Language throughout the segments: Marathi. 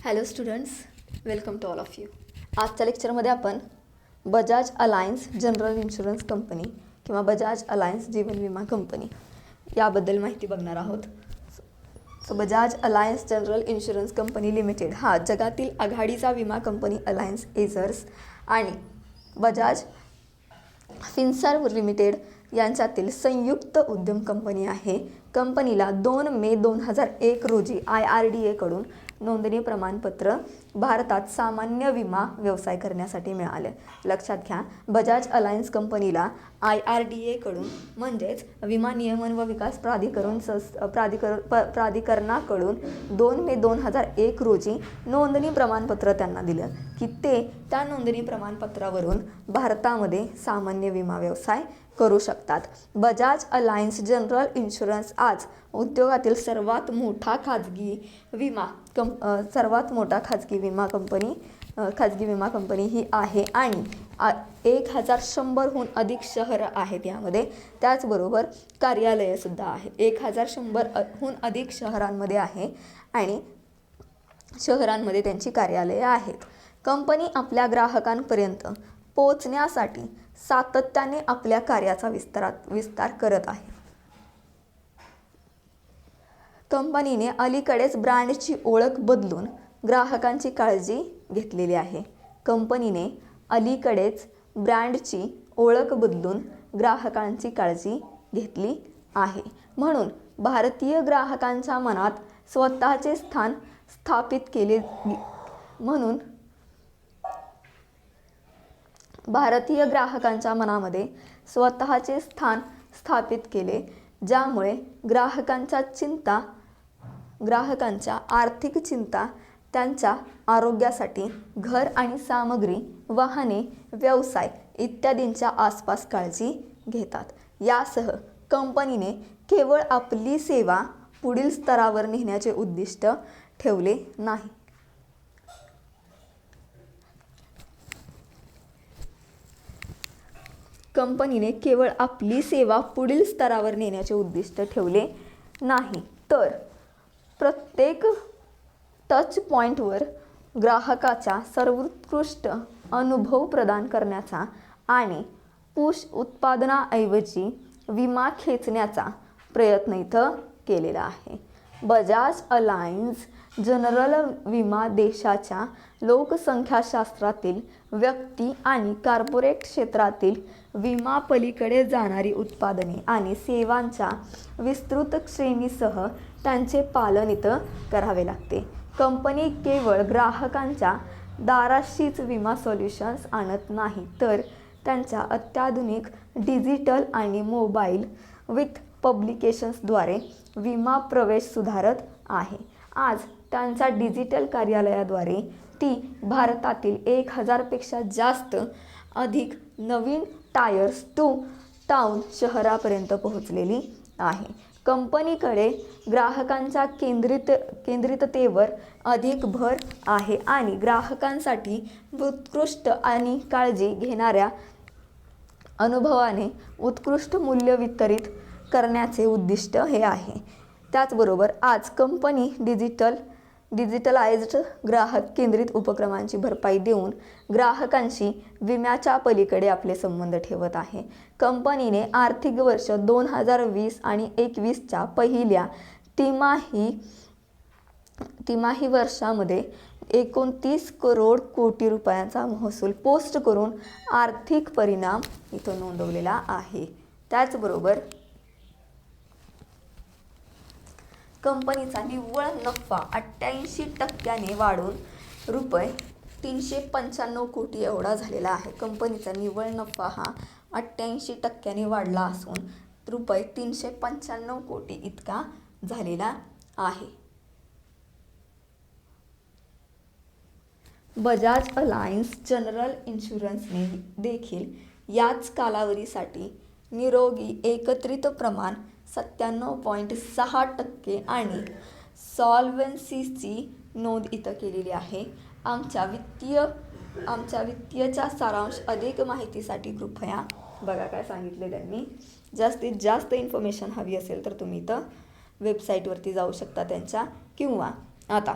Hello students, welcome to all of you. आजच्या लेक्चरमध्ये आपण Bajaj Allianz General Insurance company किंवा बजाज अलायन्स जीवन विमा कंपनी याबद्दल माहिती बघणार आहोत. So Bajaj Allianz General Insurance company limited हा जगातील आघाडीचा विमा कंपनी अलायन्स एजर्स आणि बजाज फिनसर्व लिमिटेड यांच्यातील संयुक्त उद्यम कंपनी आहे. कंपनीला 2 मे 2001 रोजी IRDA कडून नोंदणी प्रमाणपत्र भारतात सामान्य विमा व्यवसाय करण्यासाठी मिळाले. लक्षात घ्या, बजाज अलायन्स कंपनीला IRDA कडून म्हणजेच विमा नियमन व विकास प्राधिकरणाकडून 2 मे 2001 रोजी नोंदणी प्रमाणपत्र त्यांना दिलं की ते त्या नोंदणी प्रमाणपत्रावरून भारतामध्ये सामान्य विमा व्यवसाय करू शकतात. बजाज अलायन्स जनरल इन्शुरन्स आज उद्योगातील सर्वात मोठा खाजगी विमा कंपनी ही आहे आणि 1100हून अधिक शहरं आहेत यामध्ये. त्याचबरोबर कार्यालयंसुद्धा आहे. 1100हून अधिक शहरांमध्ये आहे आणि शहरांमध्ये त्यांची कार्यालयं आहेत. कंपनी आपल्या ग्राहकांपर्यंत पोहोचण्यासाठी सातत्याने आपल्या कार्याचा विस्तार करत आहे. कंपनीने अलीकडेच ब्रँडची ओळख बदलून ग्राहकांची काळजी घेतलेली आहे. कंपनीने अलीकडेच ब्रँडची ओळख बदलून ग्राहकांची काळजी घेतली आहे. म्हणून भारतीय ग्राहकांच्या मनात स्वतःचे स्थान स्थापित केले भारतीय ग्राहकांच्या मनामध्ये स्वतःचे स्थान स्थापित केले, ज्यामुळे ग्राहकांच्या आर्थिक चिंता त्यांच्या आरोग्यासाठी, घर आणि सामग्री, वाहने, व्यवसाय इत्यादींच्या आसपास काळजी घेतात. यासह कंपनीने केवळ आपली सेवा पुढील स्तरावर नेण्याचे उद्दिष्ट ठेवले नाही. कंपनीने केवळ आपली सेवा पुढील स्तरावर नेण्याचे उद्दिष्ट ठेवले नाही, तर प्रत्येक टच पॉईंटवर ग्राहकाचा सर्वोत्कृष्ट अनुभव प्रदान करण्याचा आणि पुश उत्पादनाऐवजी विमा खेचण्याचा प्रयत्न इथं केलेला आहे. बजाज अलायन्स जनरल विमा देशाच्या लोकसंख्याशास्त्रातील व्यक्ती आणि कॉर्पोरेट क्षेत्रातील विमा पलीकडे जाणारी उत्पादने आणि सेवांच्या विस्तृत श्रेणीसह त्यांचे पालन इथं करावे लागते. कंपनी केवळ ग्राहकांच्या दाराशीच विमा सोल्युशन्स आणत नाही, तर त्यांच्या अत्याधुनिक डिजिटल आणि मोबाईल विथ पब्लिकेशन्सद्वारे विमा प्रवेश सुधारत आहे. आज त्यांच्या डिजिटल कार्यालयाद्वारे ती भारतातील 1000पेक्षा जास्त अधिक नवीन टायर्स टू टाउन शहरापर्यंत पोहोचलेली आहे. कंपनीकडे ग्राहकांच्या केंद्रिततेवर अधिक भर आहे आणि ग्राहकांसाठी उत्कृष्ट आणि काळजी घेणाऱ्या अनुभवाने उत्कृष्ट मूल्य वितरित करण्याचे उद्दिष्ट हे आहे. त्याचबरोबर आज कंपनी डिजिटलाइज्ड ग्राहक केंद्रित उपक्रमांची भरपाई देऊन ग्राहकांशी विम्याच्या पलीकडे आपले संबंध ठेवत आहे. कंपनीने आर्थिक वर्ष 2020 आणि 2021च्या पहिल्या तिमाही वर्षामध्ये 29 करोड कोटी रुपयांचा महसूल पोस्ट करून आर्थिक परिणाम इथं नोंदवलेला आहे. त्याचबरोबर कंपनीचा निव्वळ नफा 88% वाढून रुपये 395 कोटी एवढा झालेला आहे. कंपनीचा निव्वळ नफा हा 88% वाढला असून रुपये 395 कोटी इतका झालेला आहे. बजाज अलायन्स जनरल इन्शुरन्सने देखील याच कालावधीसाठी निरोगी एकत्रित प्रमाण 97.6% आणि सॉल्व्हन्सीची नोंद इथं केलेली आहे. आमच्या वित्तीयचा सारांश अधिक माहितीसाठी कृपया बघा काय सांगितले त्यांनी. जास्तीत जास्त इन्फॉर्मेशन हवी असेल तर तुम्ही इथं वेबसाईटवरती जाऊ शकता त्यांच्या, किंवा आता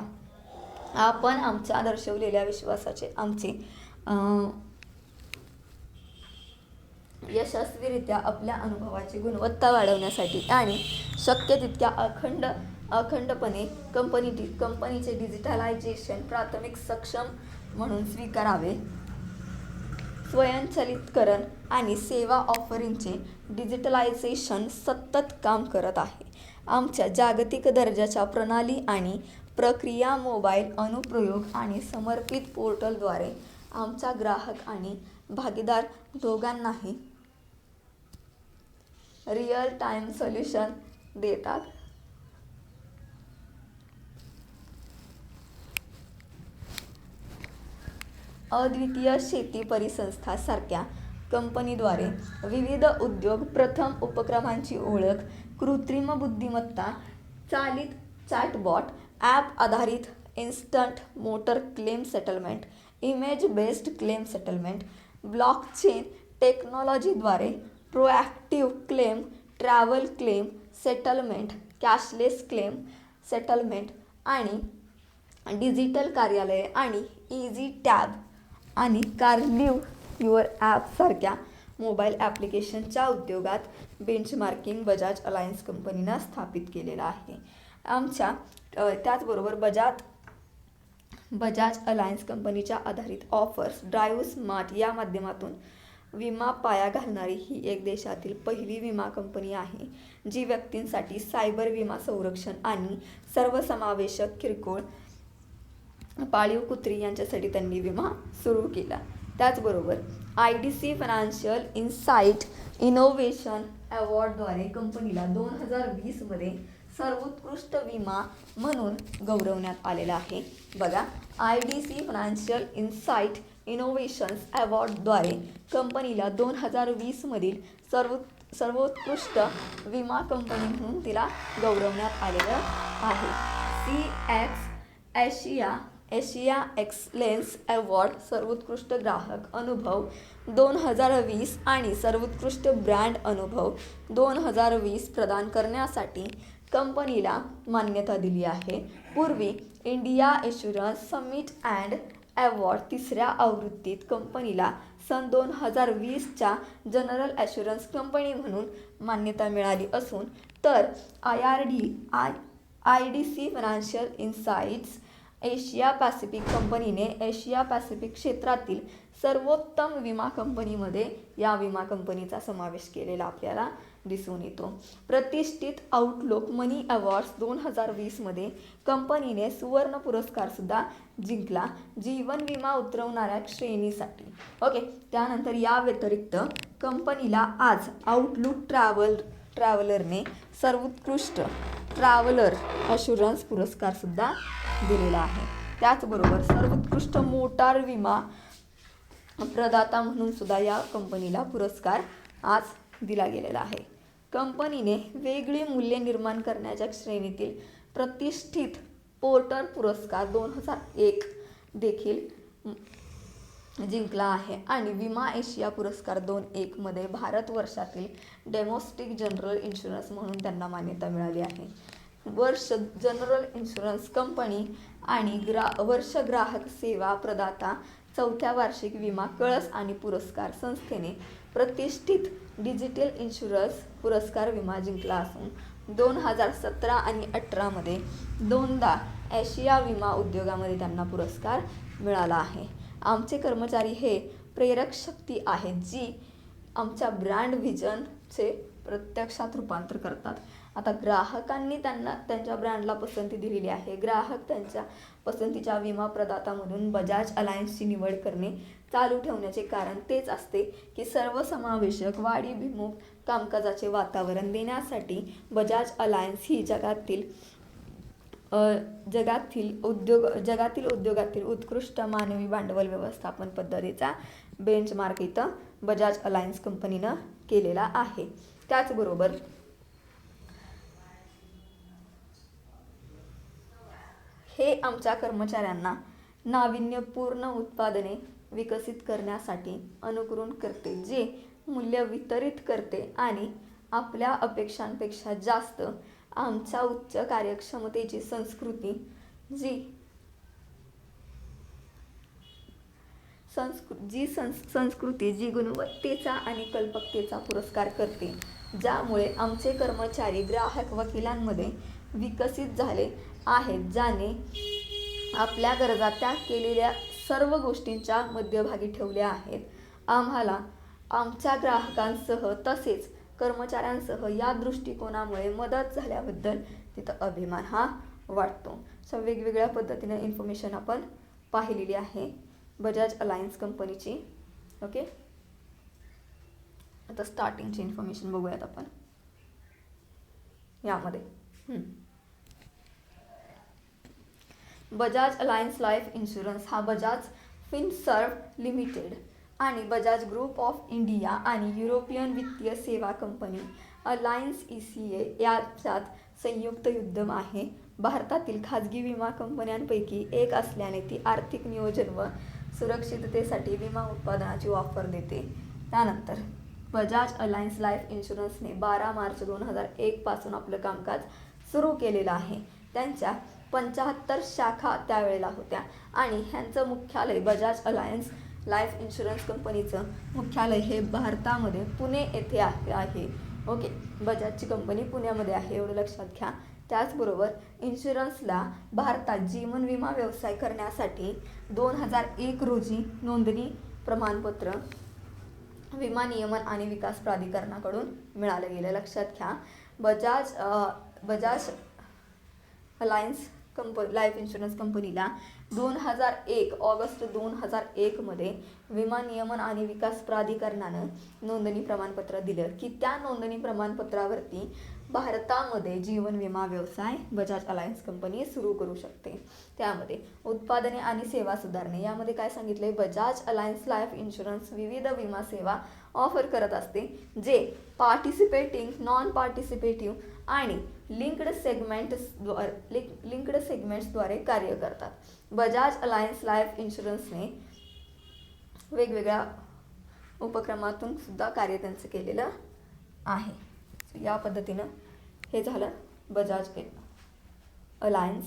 आपण आमच्या दर्शवलेल्या विश्वासाचे आमचे यशस्वीरित्या आपल्या अनुभवाची गुणवत्ता वाढवण्यासाठी आणि शक्य तितक्या अखंडपणे कंपनीचे डिजिटलायझेशन प्राथमिक सक्षम म्हणून स्वीकारावे. स्वयंचलितकरण आणि सेवा ऑफरिंगचे डिजिटलायझेशन सतत काम करत आहे. आमच्या जागतिक दर्जाच्या प्रणाली आणि प्रक्रिया, मोबाईल अनुप्रयोग आणि समर्पित पोर्टलद्वारे आमच्या ग्राहक आणि भागीदार दोघांनाही रिअल टाइम सोल्युशन देतात. अद्वितीय शेती परिसंस्था सारख्या कंपनीद्वारे विविध उद्योग प्रथम उपक्रमांची ओळख, कृत्रिम बुद्धिमत्ता चालित चॅटबॉट, ॲप आधारित instant motor claim settlement, image based claim settlement, blockchain टेक्नॉलॉजीद्वारे proactive claim, travel claim settlement, cashless claim settlement आणि डिजिटल कार्यालये आणि इझी टॅब आणि कार्लिव्ह युअर ॲप सारख्या मोबाईल ॲप्लिकेशनच्या उद्योगात बेंचमार्किंग बजाज अलायन्स कंपनीनं स्थापित केलेलं आहे. आमच्या त्याचबरोबर बजाज अलायन्स कंपनीच्या आधारित ऑफर्स ड्राईव्ह स्मार्ट या माध्यमातून विमा पाया घालणारी ही एक देशातील पहिली विमा कंपनी आहे, जी व्यक्तींसाठी सायबर विमा संरक्षण आणि सर्वसमावेशक किरकोळ पाळीव कुत्री यांच्यासाठी त्यांनी विमा सुरू केला. त्याचबरोबर IDC फायनान्शियल इन्साईट इनोव्हेशन अवॉर्डद्वारे कंपनीला 2020 मध्ये सर्वोत्कृष्ट विमा म्हणून गौरवण्यात आलेला आहे. बघा, IDC फायनान्शियल इन्साईट इनोव्हेशन्स अवॉर्डद्वारे कंपनीला 2020 मधील सर्वोत्कृष्ट विमा कंपनी म्हणून तिला गौरवण्यात आलेलं आहे. CX एशिया एक्सलेन्स अवॉर्ड सर्वोत्कृष्ट ग्राहक अनुभव 2020 आणि सर्वोत्कृष्ट ब्रँड अनुभव 2020 प्रदान करण्यासाठी कंपनीला मान्यता दिली आहे. पूर्वी India insurance summit and award तिसऱ्या आवृत्तीत कंपनीला सन 2020च्या जनरल ॲश्युरन्स कंपनी म्हणून मान्यता मिळाली असून तर IDC financial insights Asia Pacific कंपनीने एशिया पॅसिफिक क्षेत्रातील सर्वोत्तम विमा कंपनीमध्ये या विमा कंपनीचा समावेश केलेला आपल्याला दिसून येतो. प्रतिष्ठित आउटलुक मनी अवॉर्ड्स 2020 मध्ये कंपनीने सुवर्ण पुरस्कार सुद्धा जिंकला जीवन विमा उतरवणाऱ्या श्रेणीसाठी. ओके, त्यानंतर या व्यतिरिक्त कंपनीला आज आउटलुक ट्रॅव्हलरने सर्वोत्कृष्ट ट्रॅव्हलर अशुरन्स पुरस्कार सुद्धा दिलेला आहे. त्याचबरोबर सर्वोत्कृष्ट मोटार विमा प्रदाता म्हणून सुद्धा या कंपनीला पुरस्कार आज दिला गेलेला आहे. कंपनीने वेगळी मूल्य निर्माण करण्याच्या श्रेणीतील प्रतिष्ठित पोर्टर पुरस्कार 2001 देखील जिंकला आहे आणि विमा एशिया पुरस्कार 2001 मध्ये भारत वर्षातील डोमेस्टिक जनरल इन्शुरन्स म्हणून त्यांना मान्यता मिळाली आहे. वर्ष जनरल इन्शुरन्स कंपनी आणि वर्ष ग्राहक सेवा प्रदाता चौथ्या वार्षिक विमा कळस आणि पुरस्कार संस्थेने प्रतिष्ठित डिजिटल इन्शुरन्स पुरस्कार विमा जिंकला असून 2017 आणि 2018 मध्ये दोनदा एशिया विमा उद्योगामध्ये त्यांना पुरस्कार मिळाला आहे. आमचे कर्मचारी हे प्रेरक शक्ती आहेत जी आमच्या ब्रँड व्हिजनचे प्रत्यक्षात रूपांतर करतात. आता ग्राहकांनी त्यांच्या ब्रँडला पसंती दिलेली आहे. ग्राहक त्यांच्या पसंतीच्या विमा प्रदातामधून बजाज अलायन्सची निवड करणे चालू ठेवण्याचे कारण तेच असते की सर्वसमावेशक वाढीभिमुख कामकाजाचे वातावरण देण्यासाठी बजाज अलायन्स ही जगातील उद्योगातील उत्कृष्ट मानवी भांडवल व्यवस्थापन पद्धतीचा बेंचमार्क इथं बजाज अलायन्स कंपनीनं केलेला आहे. त्याचबरोबर हे आमच्या कर्मचाऱ्यांना नाविन्यपूर्ण उत्पादने विकसित करण्यासाठी अनुकरण करते, जे मूल्य वितरित करते आणि आपल्या अपेक्षांपेक्षा जास्त आमच्या उच्च कार्यक्षमतेची संस्कृती जी संस्कृती जी गुणवत्तेचा आणि कल्पकतेचा पुरस्कार करते, ज्यामुळे आमचे कर्मचारी ग्राहक वकिलांमध्ये विकसित झाले आहेत, ज्याने आपल्या गरजा त्याग केलेल्या सर्व गोष्टींच्या मध्यभागी ठेवल्या आहेत. आम्हाला आमच्या ग्राहकांसह तसेच कर्मचाऱ्यांसह या दृष्टिकोनामुळे मदत झाल्याबद्दल तिथं अभिमान हा वाटतो. सो वेगवेगळ्या पद्धतीने इन्फॉर्मेशन आपण पाहिलेली आहे बजाज अलायन्स कंपनीची. ओके, आता स्टार्टिंगची इन्फॉर्मेशन बघूयात आपण यामध्ये. बजाज अलायन्स लाईफ इन्शुरन्स हा बजाज फिनसर्व लिमिटेड आणि बजाज ग्रुप ऑफ इंडिया आणि युरोपियन वित्तीय सेवा कंपनी अलायन्स ECA याच्यात संयुक्त उद्यम आहे. भारतातील खाजगी विमा कंपन्यांपैकी एक असल्याने ती आर्थिक नियोजन व सुरक्षिततेसाठी विमा उत्पादनाची ऑफर देते. त्यानंतर बजाज अलायन्स लाईफ इन्शुरन्सने 12 मार्च 2001 पासून आपलं कामकाज सुरू केलेलं आहे. त्यांच्या 75 शाखा त्यावेळेला होत्या आणि ह्यांचं मुख्यालय बजाज अलायन्स लाईफ इन्शुरन्स कंपनीचं मुख्यालय हे भारतामध्ये पुणे येथे आहे. ओके, बजाजची कंपनी पुण्यामध्ये आहे, एवढं लक्षात घ्या. त्याचबरोबर इन्शुरन्सला भारतात जीवन विमा व्यवसाय करण्यासाठी 2001 रोजी नोंदणी प्रमाणपत्र विमा नियमन आणि विकास प्राधिकरणाकडून मिळालं गेलं. लक्षात घ्या, बजाज अलायन्स लाईफ इन्शुरन्स कंपनीला 2001 ऑगस्ट 2001 मध्ये विमा नियमन आणि विकास प्राधिकरणानं नोंदणी प्रमाणपत्र दिलं की त्या नोंदणी प्रमाणपत्रावरती भारतामध्ये जीवन विमा व्यवसाय बजाज अलायन्स कंपनी सुरू करू शकते. त्यामध्ये उत्पादने आणि सेवा सुधारणे यामध्ये काय सांगितले, बजाज अलायन्स लाईफ इन्शुरन्स विविध विमा सेवा ऑफर करत असते जे पार्टिसिपेटिंग, नॉन पार्टिसिपेटिव्ह आणि लिंक्ड सेगमेंट्सद्वारे कार्य करतात. बजाज अलायन्स लाईफ इन्शुरन्सने वेगवेगळ्या उपक्रमातून सुद्धा कार्य त्यांचं केलेलं आहे. या पद्धतीनं हे झालं बजाज अलायन्स.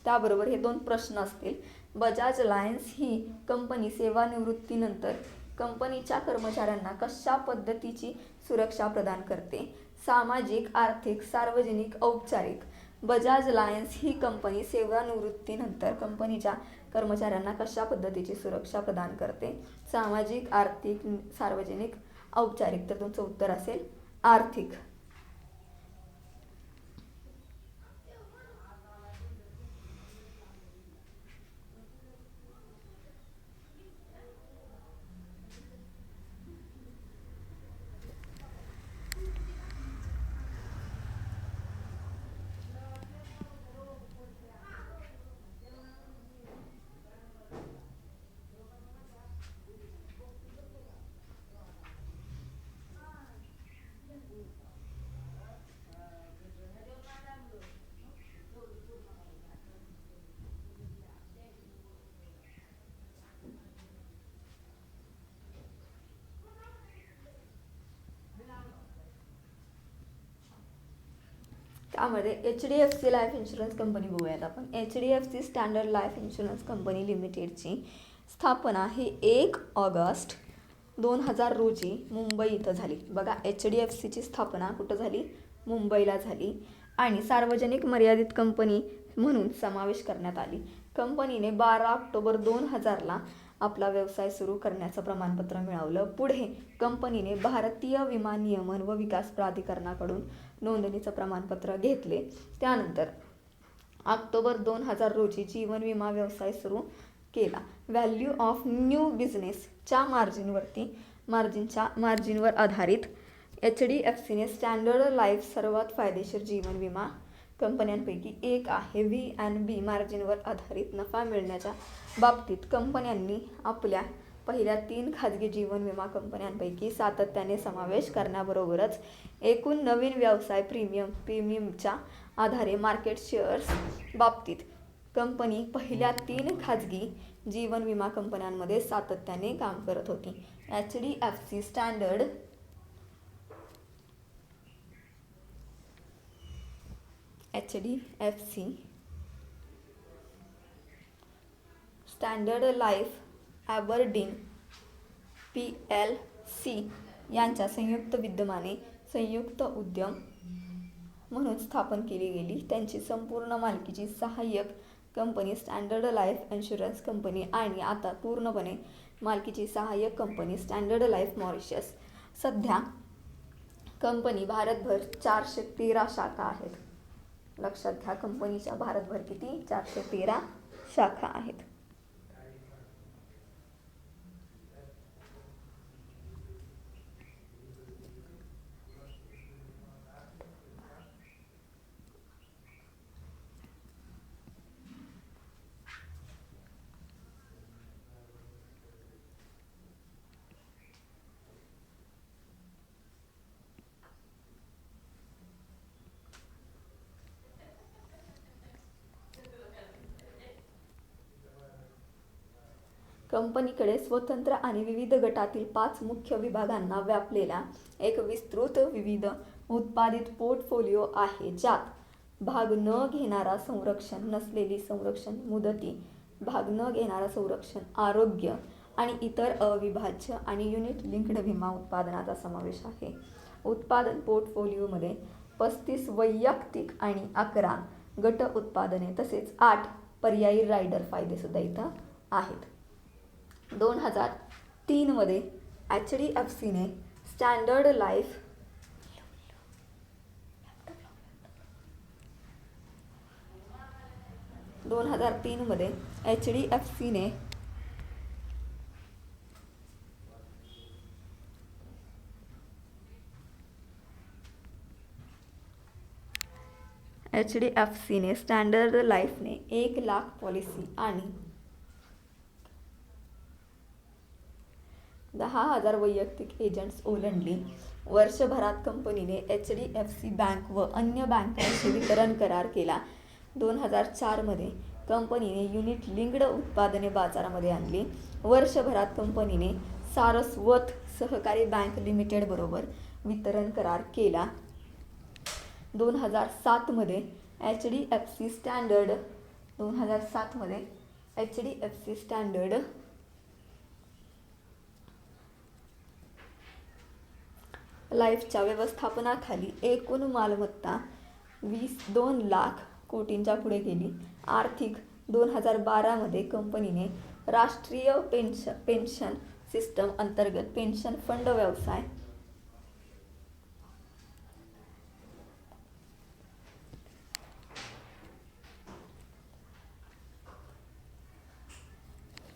त्याबरोबर हे 2 प्रश्न असतील. बजाज अलायन्स ही कंपनी सेवानिवृत्तीनंतर कंपनीच्या कर्मचाऱ्यांना कशा पद्धतीची सुरक्षा प्रदान करते? सामाजिक, आर्थिक, सार्वजनिक, औपचारिक. बजाज अलायन्स ही कंपनी सेवानिवृत्तीनंतर कंपनीच्या कर्मचाऱ्यांना कशा पद्धतीची सुरक्षा प्रदान करते? सामाजिक, आर्थिक, सार्वजनिक, औपचारिक. तर तुमचं उत्तर असेल आर्थिक. त्यामध्ये HDFC लाईफ इन्शुरन्स कंपनी बघूयात आपण. HDFC Standard Life Insurance company लिमिटेडची स्थापना ही 1 ऑगस्ट 2000 रोजी मुंबई इथं झाली. बघा, HDFCची स्थापना कुठं झाली? मुंबईला झाली आणि सार्वजनिक मर्यादित कंपनी म्हणून समावेश करण्यात आली. कंपनीने 12 ऑक्टोबर 2000ला आपला व्यवसाय सुरू करण्याचं प्रमाणपत्र मिळवलं. पुढे कंपनीने भारतीय विमा नियमन व विकास प्राधिकरणाकडून नोंदणीचं प्रमाणपत्र घेतले. त्यानंतर ऑक्टोबर 2000 रोजी जीवन विमा व्यवसाय सुरू केला. व्हॅल्यू ऑफ न्यू बिझनेसच्या मार्जिनवर आधारित HDFCने स्टँडर्ड लाईफ सर्वात फायदेशीर जीवन विमा कंपन्यांपैकी एक आहे. V&B मार्जिनवर आधारित नफा मिळण्याच्या बाबतीत कंपन्यांनी आपल्या पहिल्या 3 खाजगी जीवन विमा कंपन्यांपैकी सातत्याने समावेश करण्याबरोबरच एकूण नवीन व्यवसाय प्रीमियमच्या आधारे मार्केट शेअर्स बाबतीत कंपनी पहिल्या 3 खाजगी जीवन विमा कंपन्यांमध्ये सातत्याने काम करत होती. HDFC स्टँडर्ड लाईफ ॲबरडीन PLC यांच्या संयुक्त विद्यमाने संयुक्त उद्यम म्हणून स्थापन केली गेली. त्यांची संपूर्ण मालकीची सहाय्यक company standard Life Insurance company आणि आता पूर्णपणे मालकीची सहाय्यक कंपनी स्टँडर्ड लाईफ मॉरिशस. सध्या कंपनी भारतभर 413 शाखा आहेत. लक्षात घ्या, कंपनीच्या भारतभर किती? 413 शाखा आहेत. कंपनीकडे स्वतंत्र आणि विविध गटातील 5 मुख्य विभागांना व्यापलेला एक विस्तृत विविध उत्पादित पोर्टफोलिओ आहे, ज्यात भाग न घेणारा संरक्षण, नसलेली संरक्षण मुदती, भाग न घेणारा संरक्षण, आरोग्य आणि इतर अविभाज्य आणि युनिट लिंक्ड विमा उत्पादनाचा समावेश आहे. उत्पादन पोर्टफोलिओमध्ये 35 वैयक्तिक आणि 11 गट उत्पादने तसेच 8 पर्यायी रायडर फायदे सुद्धा इथं आहेत. 2003 मध्ये HDFCने स्टँडर्ड लाईफ HDFCने स्टँडर्ड लाईफने 1 लाख पॉलिसी आणि 10,000 वैयक्तिक एजंट्स ओलांडली. वर्षभरात कंपनीने HDFC बँक व अन्य बँकांशी वितरण करार केला. 2004 मध्ये कंपनीने युनिट लिंक्ड उत्पादने बाजारामध्ये आणली. वर्षभरात कंपनीने सारस्वत सहकारी बँक लिमिटेड बरोबर वितरण करार केला. 2007 मध्ये HDFC स्टँडर्ड लाईफच्या व्यवस्थापनाखाली एकूण मालमत्ता 2 लाख कोटींच्या पुढे गेली. आर्थिक 2012 मध्ये कंपनीने राष्ट्रीय पेन्शन सिस्टम अंतर्गत पेन्शन फंड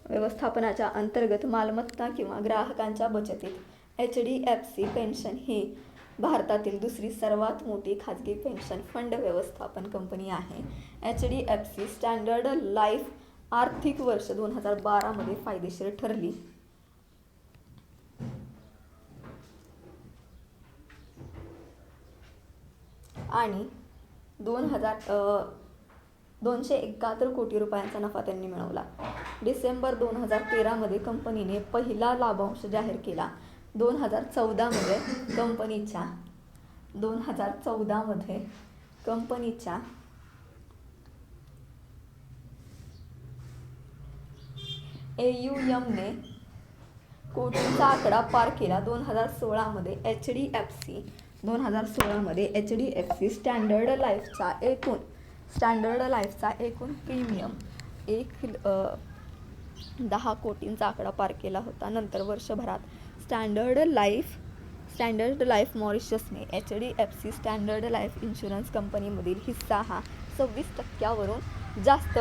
व्यवस्थापनाच्या अंतर्गत मालमत्ता किंवा ग्राहकांच्या बचतीत HDFC पेन्शन ही भारतातील दुसरी सर्वात मोठी खाजगी पेन्शन फंड व्यवस्थापन कंपनी आहे. HDFC स्टँडर्ड लाईफ आर्थिक वर्ष 2012 मध्ये फायदेशीर ठरली. आणि 271 कोटी रुपयांचा नफा त्यांनी मिळवला. डिसेंबर 2013 मध्ये कंपनीने पहिला लाभांश जाहीर केला. 2014 मध्ये कंपनीच्या AUM ने कोटींचा आकडा पार केला. 2016 मध्ये HDFC स्टँडर्ड लाईफचा एकूण प्रीमियम 10 कोटींचा आकडा पार केला होता. नंतर वर्षभरात स्टँडर्ड लाईफ मॉरिशसने HDFC स्टँडर्ड लाईफ इन्शुरन्स कंपनीमधील हिस्सा हा 26% जास्त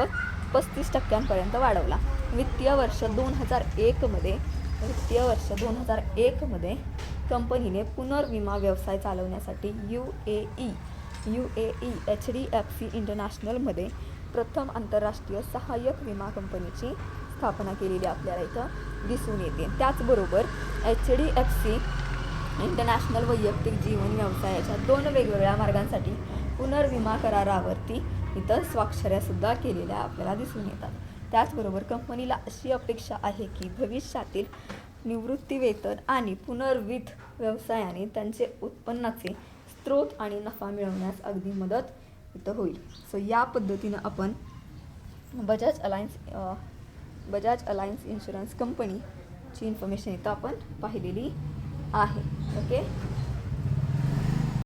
35% वाढवला. वित्तीय वर्ष 2001 मध्ये कंपनीने पुनर्विमा व्यवसाय चालवण्यासाठी UAE HDFC इंटरनॅशनलमध्ये प्रथम आंतरराष्ट्रीय सहाय्यक विमा कंपनीची स्थापना केलेली आपल्याला इथं दिसून येते. त्याचबरोबर HDFC इंटरनॅशनल वैयक्तिक जीवन व्यवसायाच्या 2 वेगवेगळ्या मार्गांसाठी पुनर्विमा करारावरती इतर स्वाक्षऱ्यासुद्धा केलेल्या आपल्याला दिसून येतात. त्याचबरोबर कंपनीला अशी अपेक्षा आहे की भविष्यातील निवृत्तीवेतन आणि पुनर्वित्त व्यवसायाने त्यांचे उत्पन्नाचे स्रोत आणि नफा मिळवण्यास अगदी मदत इथं होईल. सो या पद्धतीनं आपण Bajaj alliance Bajaj alliance insurance कंपनीची इन्फॉर्मेशन इथं आपण पाहिलेली आहे. ओके.